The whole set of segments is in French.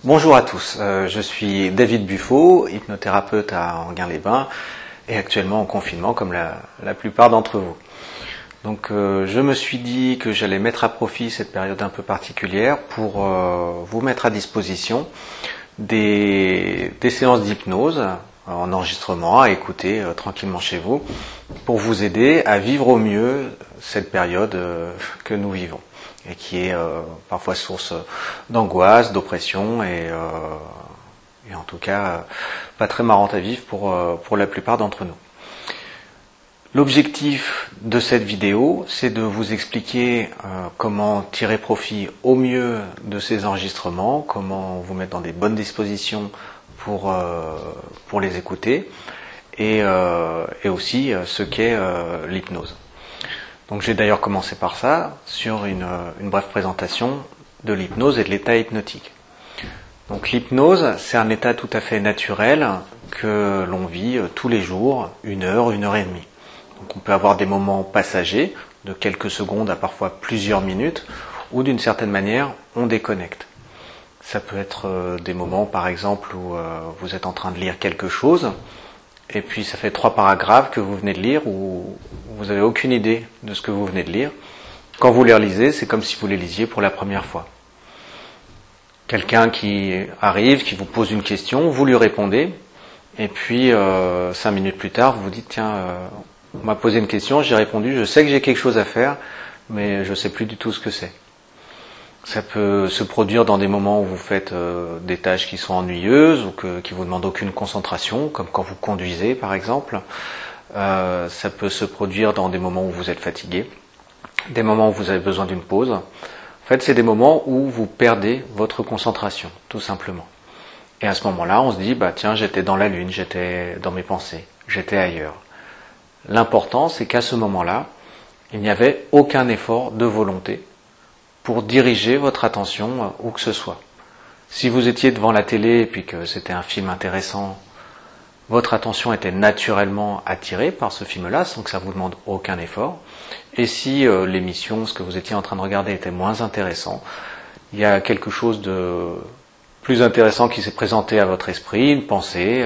Bonjour à tous, je suis David Buffo, hypnothérapeute à Enghien-les-Bains et actuellement en confinement comme la plupart d'entre vous. Donc je me suis dit que j'allais mettre à profit cette période un peu particulière pour vous mettre à disposition des séances d'hypnose en enregistrement à écouter tranquillement chez vous pour vous aider à vivre au mieux cette période que nous vivons et qui est parfois source d'angoisse, d'oppression et en tout cas pas très marrante à vivre pour la plupart d'entre nous. L'objectif de cette vidéo, c'est de vous expliquer comment tirer profit au mieux de ces enregistrements, comment vous mettre dans des bonnes dispositions pour les écouter et aussi ce qu'est l'hypnose. Donc j'ai d'ailleurs commencé par ça, sur une brève présentation de l'hypnose et de l'état hypnotique. Donc l'hypnose, c'est un état tout à fait naturel que l'on vit tous les jours, 1 heure, 1 heure et demie. Donc on peut avoir des moments passagers, de quelques secondes à parfois plusieurs minutes, où d'une certaine manière, on déconnecte. Ça peut être des moments par exemple où vous êtes en train de lire quelque chose, et puis ça fait 3 paragraphes que vous venez de lire où vous n'avez aucune idée de ce que vous venez de lire. Quand vous les relisez, c'est comme si vous les lisiez pour la première fois. Quelqu'un qui arrive, qui vous pose une question, vous lui répondez, et puis 5 minutes plus tard, vous vous dites, tiens, on m'a posé une question, j'ai répondu, je sais que j'ai quelque chose à faire, mais je ne sais plus du tout ce que c'est. Ça peut se produire dans des moments où vous faites des tâches qui sont ennuyeuses ou qui vous demandent aucune concentration, comme quand vous conduisez par exemple. Ça peut se produire dans des moments où vous êtes fatigué, des moments où vous avez besoin d'une pause. En fait, c'est des moments où vous perdez votre concentration, tout simplement. Et à ce moment-là, on se dit, bah tiens, j'étais dans la lune, j'étais dans mes pensées, j'étais ailleurs. L'important, c'est qu'à ce moment-là, il n'y avait aucun effort de volonté pour diriger votre attention où que ce soit. Si vous étiez devant la télé et puis que c'était un film intéressant, votre attention était naturellement attirée par ce film-là, sans que ça vous demande aucun effort. Et si l'émission, ce que vous étiez en train de regarder était moins intéressant, il y a quelque chose de plus intéressant qui s'est présenté à votre esprit, une pensée,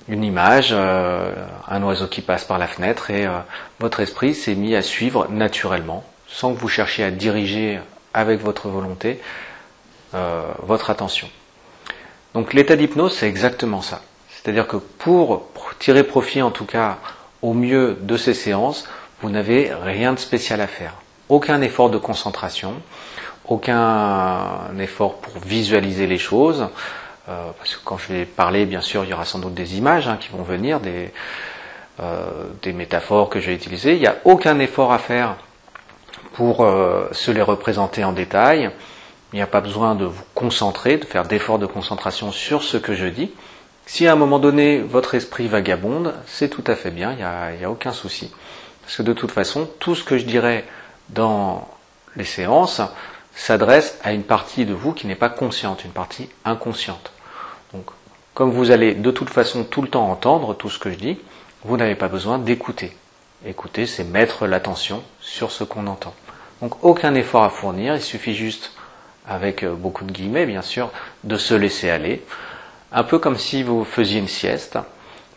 une image, un oiseau qui passe par la fenêtre, et votre esprit s'est mis à suivre naturellement, sans que vous cherchiez à diriger avec votre volonté votre attention. Donc l'état d'hypnose, c'est exactement ça. C'est-à-dire que pour tirer profit, en tout cas au mieux de ces séances, vous n'avez rien de spécial à faire. Aucun effort de concentration, aucun effort pour visualiser les choses, parce que quand je vais parler, bien sûr, il y aura sans doute des images qui vont venir, des métaphores que je vais utiliser. Il n'y a aucun effort à faire pour se les représenter en détail. Il n'y a pas besoin de vous concentrer, de faire d'efforts de concentration sur ce que je dis. Si à un moment donné, votre esprit vagabonde, c'est tout à fait bien, il n'y a aucun souci. Parce que de toute façon, tout ce que je dirais dans les séances s'adresse à une partie de vous qui n'est pas consciente, une partie inconsciente. Donc, comme vous allez de toute façon tout le temps entendre tout ce que je dis, vous n'avez pas besoin d'écouter. Écouter, c'est mettre l'attention sur ce qu'on entend. Donc aucun effort à fournir, il suffit juste, avec beaucoup de guillemets bien sûr, de se laisser aller. Un peu comme si vous faisiez une sieste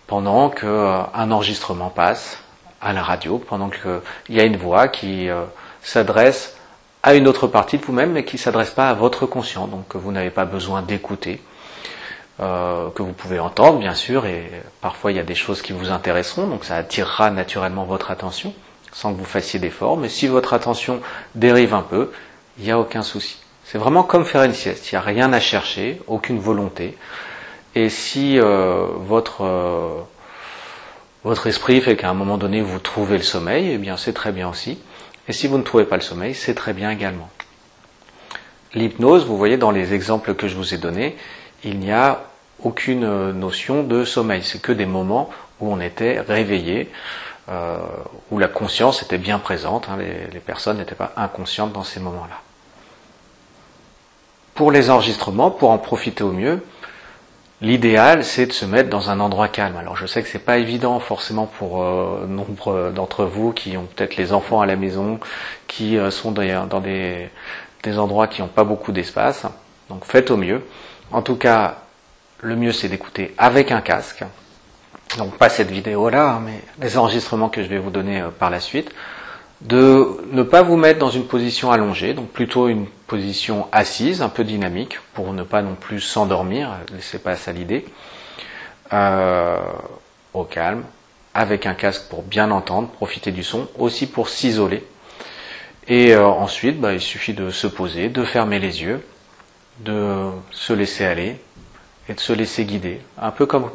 pendant qu'un enregistrement passe à la radio, pendant qu'il y a une voix qui s'adresse à une autre partie de vous-même, mais qui ne s'adresse pas à votre conscient, donc que vous n'avez pas besoin d'écouter, que vous pouvez entendre bien sûr, et parfois il y a des choses qui vous intéresseront, donc ça attirera naturellement votre attention, sans que vous fassiez d'efforts, mais si votre attention dérive un peu, il n'y a aucun souci. C'est vraiment comme faire une sieste, il n'y a rien à chercher, aucune volonté. Et si votre esprit fait qu'à un moment donné vous trouvez le sommeil, eh bien c'est très bien aussi. Et si vous ne trouvez pas le sommeil, c'est très bien également. L'hypnose, vous voyez dans les exemples que je vous ai donnés, il n'y a aucune notion de sommeil. C'est que des moments où on était réveillé, où la conscience était bien présente. Les personnes n'étaient pas inconscientes dans ces moments-là. Pour les enregistrements, pour en profiter au mieux, l'idéal, c'est de se mettre dans un endroit calme. Alors je sais que c'est pas évident forcément pour nombre d'entre vous qui ont peut-être les enfants à la maison, qui sont dans des endroits qui n'ont pas beaucoup d'espace. Donc faites au mieux. En tout cas, le mieux c'est d'écouter avec un casque. Donc pas cette vidéo-là, mais les enregistrements que je vais vous donner par la suite. De ne pas vous mettre dans une position allongée, donc plutôt une position assise, un peu dynamique, pour ne pas non plus s'endormir, laissez pas ça l'idée. Au calme, avec un casque pour bien entendre, profiter du son, aussi pour s'isoler. Et ensuite, il suffit de se poser, de fermer les yeux, de se laisser aller et de se laisser guider. Un peu comme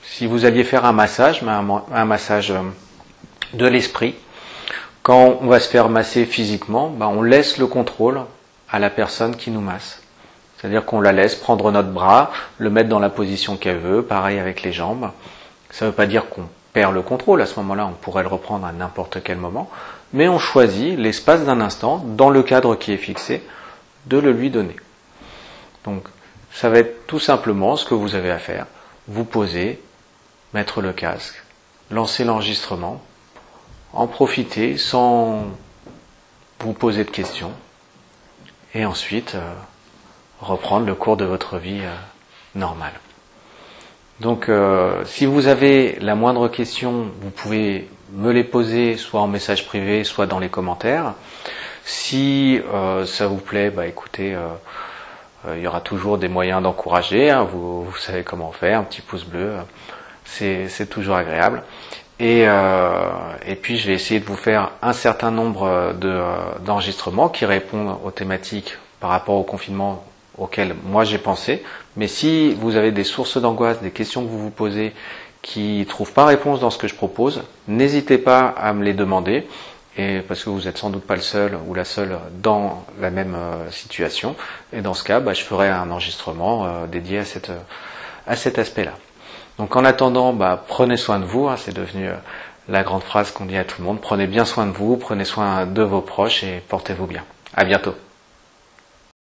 si vous alliez faire un massage, mais un massage de l'esprit. Quand on va se faire masser physiquement, on laisse le contrôle à la personne qui nous masse. C'est-à-dire qu'on la laisse prendre notre bras, le mettre dans la position qu'elle veut, pareil avec les jambes. Ça ne veut pas dire qu'on perd le contrôle, à ce moment-là on pourrait le reprendre à n'importe quel moment, mais on choisit l'espace d'un instant, dans le cadre qui est fixé, de le lui donner. Donc ça va être tout simplement ce que vous avez à faire, vous poser, mettre le casque, lancer l'enregistrement, en profiter sans vous poser de questions, et ensuite reprendre le cours de votre vie normale. Donc si vous avez la moindre question, vous pouvez me les poser soit en message privé, soit dans les commentaires. Si ça vous plaît, écoutez, il y aura toujours des moyens d'encourager, hein, vous savez comment faire, un petit pouce bleu, c'est toujours agréable. Et puis je vais essayer de vous faire un certain nombre d'enregistrements qui répondent aux thématiques par rapport au confinement auxquelles moi j'ai pensé. Mais si vous avez des sources d'angoisse, des questions que vous vous posez qui ne trouvent pas réponse dans ce que je propose, n'hésitez pas à me les demander, et parce que vous n'êtes sans doute pas le seul ou la seule dans la même situation. Et dans ce cas, je ferai un enregistrement dédié à cet aspect-là. Donc en attendant, prenez soin de vous, hein, c'est devenu la grande phrase qu'on dit à tout le monde. Prenez bien soin de vous, prenez soin de vos proches et portez-vous bien. À bientôt.